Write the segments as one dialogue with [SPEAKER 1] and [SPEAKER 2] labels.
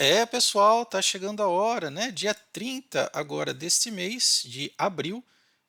[SPEAKER 1] É, pessoal, tá chegando a hora, né? Dia 30 agora deste mês de abril,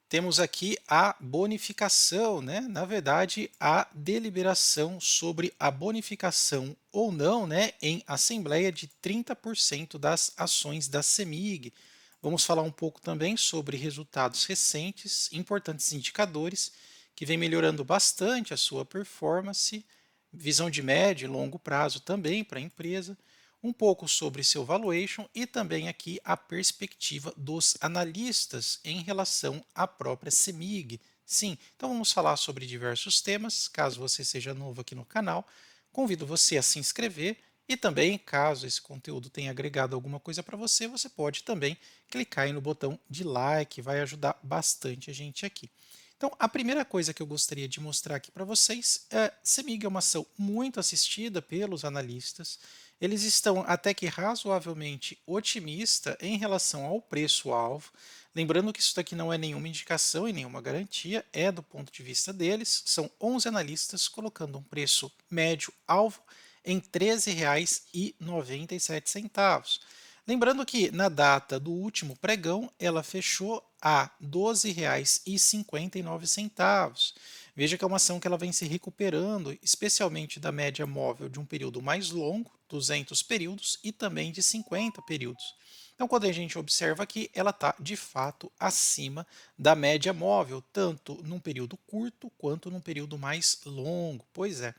[SPEAKER 1] temos aqui a bonificação, né? Na verdade, a deliberação sobre a bonificação ou não, né, em assembleia de 30% das ações da CEMIG. Vamos falar um pouco também sobre resultados recentes, importantes indicadores que vem melhorando bastante a sua performance, visão de médio e longo prazo também para a empresa, um pouco sobre seu valuation e também aqui a perspectiva dos analistas em relação à própria CEMIG. Sim, então vamos falar sobre diversos temas. Caso você seja novo aqui no canal, convido você a se inscrever e também, caso esse conteúdo tenha agregado alguma coisa para você, você pode também clicar aí no botão de like, vai ajudar bastante a gente aqui. Então, a primeira coisa que eu gostaria de mostrar aqui para vocês é CEMIG é uma ação muito assistida pelos analistas. Eles estão até que razoavelmente otimista em relação ao preço-alvo. Lembrando que isso daqui não é nenhuma indicação e nenhuma garantia, é do ponto de vista deles. São 11 analistas colocando um preço médio-alvo em R$ 13,97. Lembrando que na data do último pregão, ela fechou a R$ 12,59. Veja que é uma ação que ela vem se recuperando, especialmente da média móvel de um período mais longo, 200 períodos, e também de 50 períodos. Então, quando a gente observa aqui, ela está de fato acima da média móvel, tanto num período curto quanto num período mais longo. Pois é.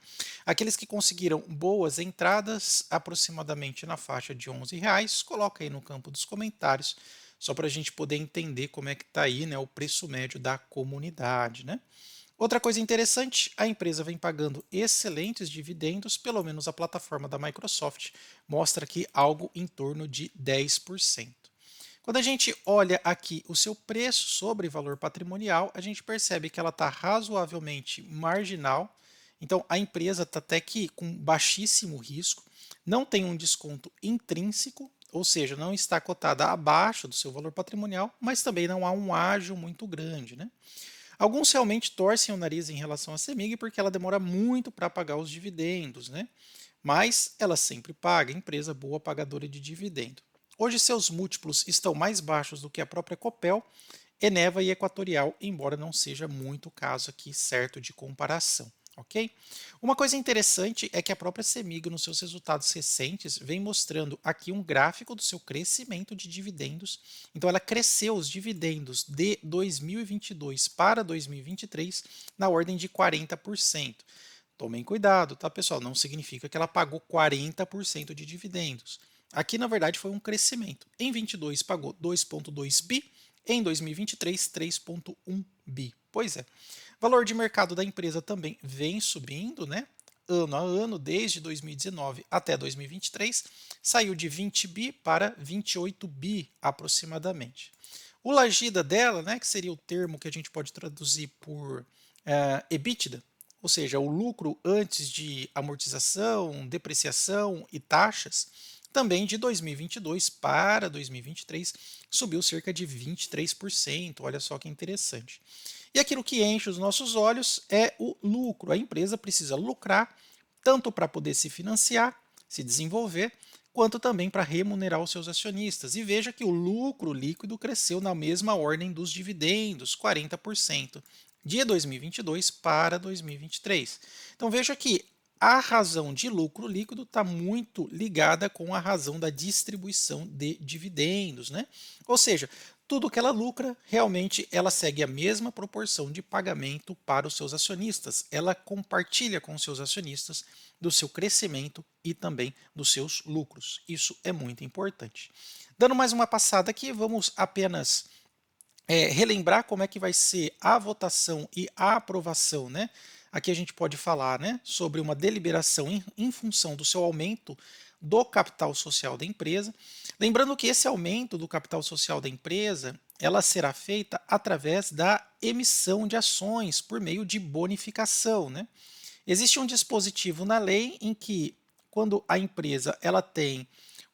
[SPEAKER 1] Aqueles que conseguiram boas entradas, aproximadamente na faixa de R$ 11, coloca aí no campo dos comentários, só para a gente poder entender como é que está aí, né, o preço médio da comunidade, né? Outra coisa interessante, a empresa vem pagando excelentes dividendos, pelo menos a plataforma da Microsoft mostra aqui algo em torno de 10%. Quando a gente olha aqui o seu preço sobre valor patrimonial, a gente percebe que ela está razoavelmente marginal. Então, a empresa está até que com baixíssimo risco, não tem um desconto intrínseco, ou seja, não está cotada abaixo do seu valor patrimonial, mas também não há um ágio muito grande, né? Alguns realmente torcem o nariz em relação à CEMIG porque ela demora muito para pagar os dividendos, né? Mas ela sempre paga, empresa boa pagadora de dividendo. Hoje seus múltiplos estão mais baixos do que a própria Copel, Eneva e Equatorial, embora não seja muito o caso aqui certo de comparação. Ok? Uma coisa interessante é que a própria CEMIG, nos seus resultados recentes, vem mostrando aqui um gráfico do seu crescimento de dividendos. Então, ela cresceu os dividendos de 2022 para 2023 na ordem de 40%. Tomem cuidado, tá, pessoal? Não significa que ela pagou 40% de dividendos. Aqui, na verdade, foi um crescimento. Em 22 pagou 2,2 bi, em 2023 3,1 bi. Pois é. Valor de mercado da empresa também vem subindo, né? Ano a ano, desde 2019 até 2023, saiu de 20 bi para 28 bi aproximadamente. O Lagida dela, né, que seria o termo que a gente pode traduzir por EBITDA, ou seja, o lucro antes de amortização, depreciação e taxas, também de 2022 para 2023 subiu cerca de 23%. Olha só que interessante. E aquilo que enche os nossos olhos é o lucro. A empresa precisa lucrar tanto para poder se financiar, se desenvolver, quanto também para remunerar os seus acionistas. E veja que o lucro líquido cresceu na mesma ordem dos dividendos, 40%, de 2022 para 2023. Então veja que a razão de lucro líquido está muito ligada com a razão da distribuição de dividendos, né? Ou seja, tudo que ela lucra, realmente ela segue a mesma proporção de pagamento para os seus acionistas. Ela compartilha com os seus acionistas do seu crescimento e também dos seus lucros. Isso é muito importante. Dando mais uma passada aqui, vamos apenas relembrar como é que vai ser a votação e a aprovação, né? Aqui a gente pode falar, né, sobre uma deliberação em função do seu aumento do capital social da empresa. Lembrando que esse aumento do capital social da empresa, ela será feita através da emissão de ações por meio de bonificação, né? Existe um dispositivo na lei em que, quando a empresa ela tem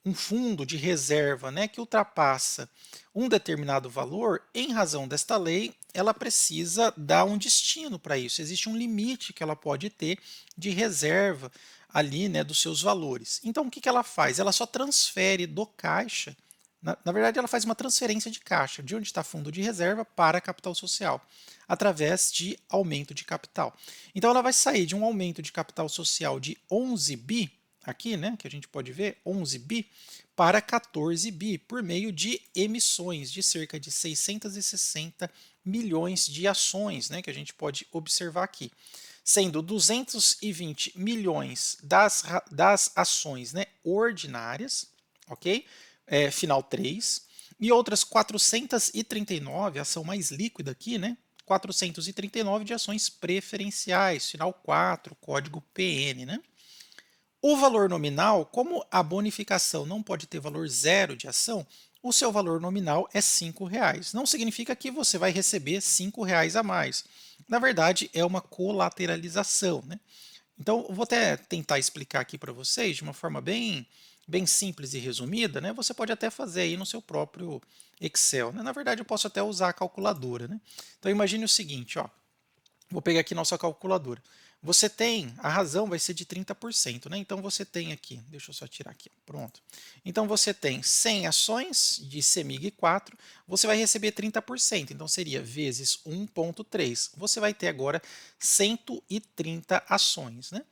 [SPEAKER 1] um fundo de reserva, né, que ultrapassa um determinado valor, em razão desta lei, ela precisa dar um destino para isso. Existe um limite que ela pode ter de reserva ali, né, dos seus valores. Então, o que que ela faz? Ela só transfere do caixa, na verdade, ela faz uma transferência de caixa, de onde está fundo de reserva para capital social, através de aumento de capital. Então, ela vai sair de um aumento de capital social de 11 bi, aqui, né, que a gente pode ver, 11 bi, para 14 bi, por meio de emissões de cerca de 660 milhões de ações, né, que a gente pode observar aqui, sendo 220 milhões das ações, né, ordinárias, ok? Final 3, e outras 439, ação mais líquida aqui, né? 439 de ações preferenciais, final 4, código PN, né? O valor nominal, como a bonificação não pode ter valor zero de ação, o seu valor nominal é R$ 5. Não significa que você vai receber R$ 5 a mais. Na verdade, é uma colateralização, né? Então, eu vou até tentar explicar aqui para vocês de uma forma bem simples e resumida, né? Você pode até fazer aí no seu próprio Excel, né? Na verdade, eu posso até usar a calculadora, né? Então, imagine o seguinte, ó. Vou pegar aqui nossa calculadora. Você tem, a razão vai ser de 30%, né? Então você tem aqui, deixa eu só tirar aqui, pronto. Então você tem 100 ações de CEMIG 4, você vai receber 30%, então seria vezes 1,3. Você vai ter agora 130 ações, né?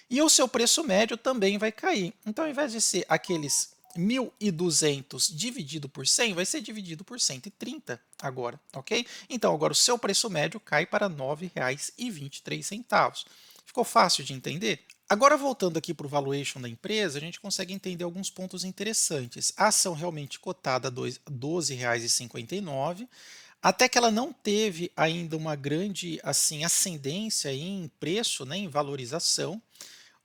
[SPEAKER 1] E o seu preço médio também vai cair. Então, ao invés de ser aqueles 1.200 dividido por 100, vai ser dividido por 130 agora, ok? Então, agora o seu preço médio cai para R$ 9,23. Ficou fácil de entender? Agora, voltando aqui para o valuation da empresa, a gente consegue entender alguns pontos interessantes. A ação realmente cotada a R$ 12,59, até que ela não teve ainda uma grande assim ascendência em preço, né, em valorização.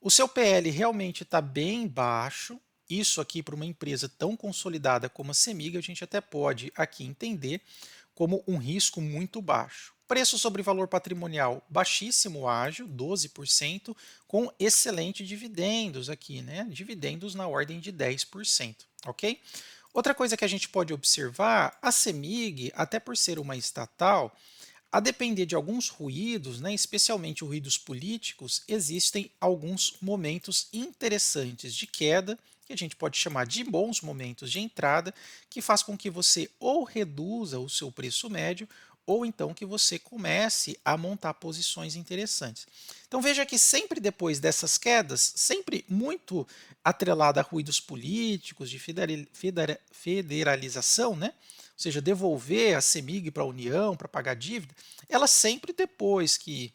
[SPEAKER 1] O seu PL realmente está bem baixo. Isso aqui para uma empresa tão consolidada como a CEMIG, a gente até pode aqui entender como um risco muito baixo. Preço sobre valor patrimonial baixíssimo, ágil, 12%, com excelente dividendos aqui, né? Dividendos na ordem de 10%, ok? Outra coisa que a gente pode observar, a CEMIG, até por ser uma estatal, a depender de alguns ruídos, né, especialmente ruídos políticos, existem alguns momentos interessantes de queda, que a gente pode chamar de bons momentos de entrada, que faz com que você ou reduza o seu preço médio, ou então que você comece a montar posições interessantes. Então veja que sempre depois dessas quedas, sempre muito atrelada a ruídos políticos, de federalização, né? Ou seja, devolver a CEMIG para a União para pagar dívida, ela sempre depois que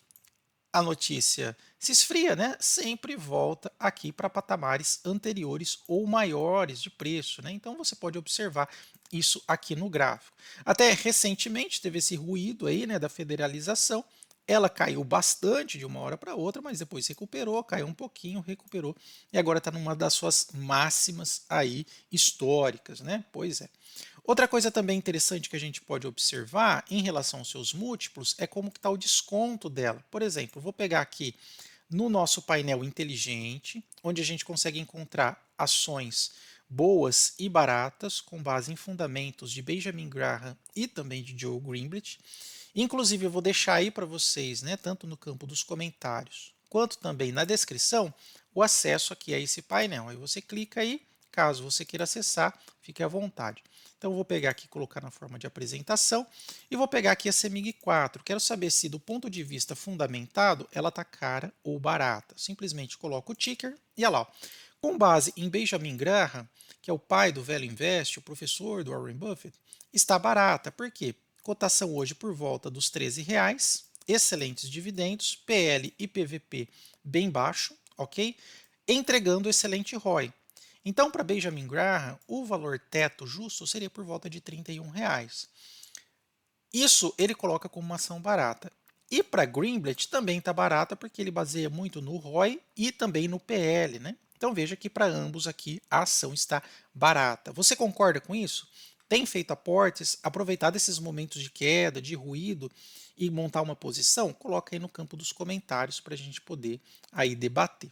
[SPEAKER 1] a notícia se esfria, né, sempre volta aqui para patamares anteriores ou maiores de preço, né? Então você pode observar isso aqui no gráfico. Até recentemente teve esse ruído aí, né, da federalização. Ela caiu bastante de uma hora para outra, mas depois recuperou, caiu um pouquinho, recuperou e agora está numa das suas máximas aí históricas, né? Pois é. Outra coisa também interessante que a gente pode observar em relação aos seus múltiplos é como está o desconto dela. Por exemplo, vou pegar aqui no nosso painel inteligente, onde a gente consegue encontrar ações boas e baratas com base em fundamentos de Benjamin Graham e também de Joe Greenblatt. Inclusive, eu vou deixar aí para vocês, né, tanto no campo dos comentários quanto também na descrição, o acesso aqui a esse painel. Aí você clica aí, caso você queira acessar, fique à vontade. Então, eu vou pegar aqui e colocar na forma de apresentação e vou pegar aqui a CEMIG 4. Quero saber se, do ponto de vista fundamentado, ela está cara ou barata. Simplesmente coloco o ticker e olha lá. Com base em Benjamin Graham, que é o pai do Velho Invest, o professor do Warren Buffett, está barata. Por quê? Cotação hoje por volta dos R$ 13, excelentes dividendos, PL e PVP bem baixo, ok? Entregando excelente ROI. Então, para Benjamin Graham, o valor teto justo seria por volta de R$ 31. Isso ele coloca como uma ação barata. E para Greenblatt também está barata, porque ele baseia muito no ROI e também no PL, né? Então veja que para ambos aqui a ação está barata. Você concorda com isso? Tem feito aportes, aproveitado esses momentos de queda, de ruído e montar uma posição? Coloca aí no campo dos comentários para a gente poder aí debater.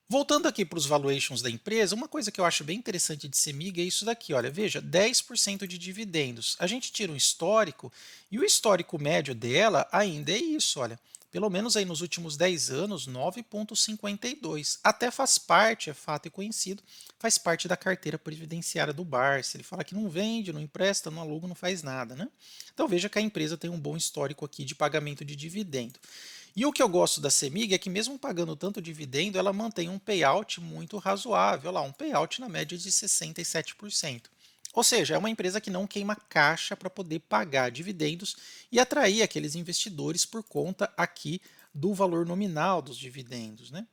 [SPEAKER 1] Voltando aqui para os valuations da empresa, uma coisa que eu acho bem interessante de CEMIG é isso daqui, olha, veja, 10% de dividendos. A gente tira um histórico e o histórico médio dela ainda é isso, olha, Pelo menos aí nos últimos 10 anos, 9,52. Até faz parte, é fato e conhecido, faz parte da carteira previdenciária do Barça. Ele fala que não vende, não empresta, não aluga, não faz nada, né? Então veja que a empresa tem um bom histórico aqui de pagamento de dividendo. E o que eu gosto da CEMIG é que mesmo pagando tanto dividendo, ela mantém um payout muito razoável, olha lá, um payout na média de 67%. Ou seja, é uma empresa que não queima caixa para poder pagar dividendos e atrair aqueles investidores por conta aqui do valor nominal dos dividendos, né?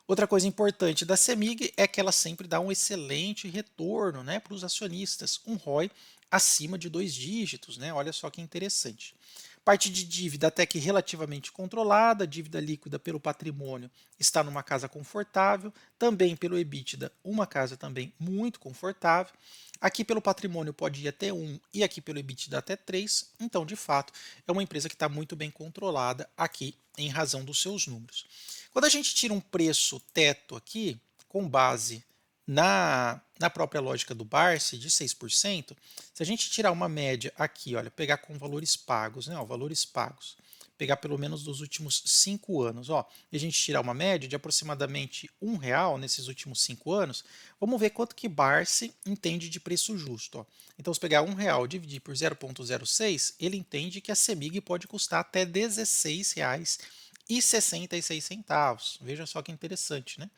[SPEAKER 1] Outra coisa importante da CEMIG é que ela sempre dá um excelente retorno, né, para os acionistas, um ROI acima de 2 dígitos, né? Olha só que interessante. Parte de dívida até que relativamente controlada, dívida líquida pelo patrimônio está numa casa confortável, também pelo EBITDA, uma casa também muito confortável. Aqui pelo patrimônio pode ir até 1 e aqui pelo EBITDA até 3. Então, de fato, é uma empresa que está muito bem controlada aqui em razão dos seus números. Quando a gente tira um preço teto aqui, com base na própria lógica do Barsi de 6%, se a gente tirar uma média aqui, olha, pegar com valores pagos, né, ó, valores pagos, pegar pelo menos dos últimos 5 anos, ó, e a gente tirar uma média de aproximadamente R$ 1 nesses últimos 5 anos, vamos ver quanto que Barsi entende de preço justo. Ó. Então, se pegar R$ 1 e dividir por 0,06, ele entende que a CEMIG pode custar até R$ 16,66. Veja só que interessante, né?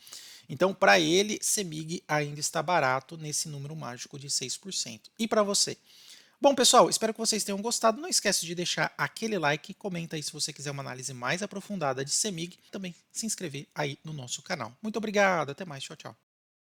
[SPEAKER 1] Então, para ele, CEMIG ainda está barato nesse número mágico de 6%. E para você? Bom, pessoal, espero que vocês tenham gostado. Não esquece de deixar aquele like, comenta aí se você quiser uma análise mais aprofundada de CEMIG, também se inscrever aí no nosso canal. Muito obrigado, até mais, tchau, tchau.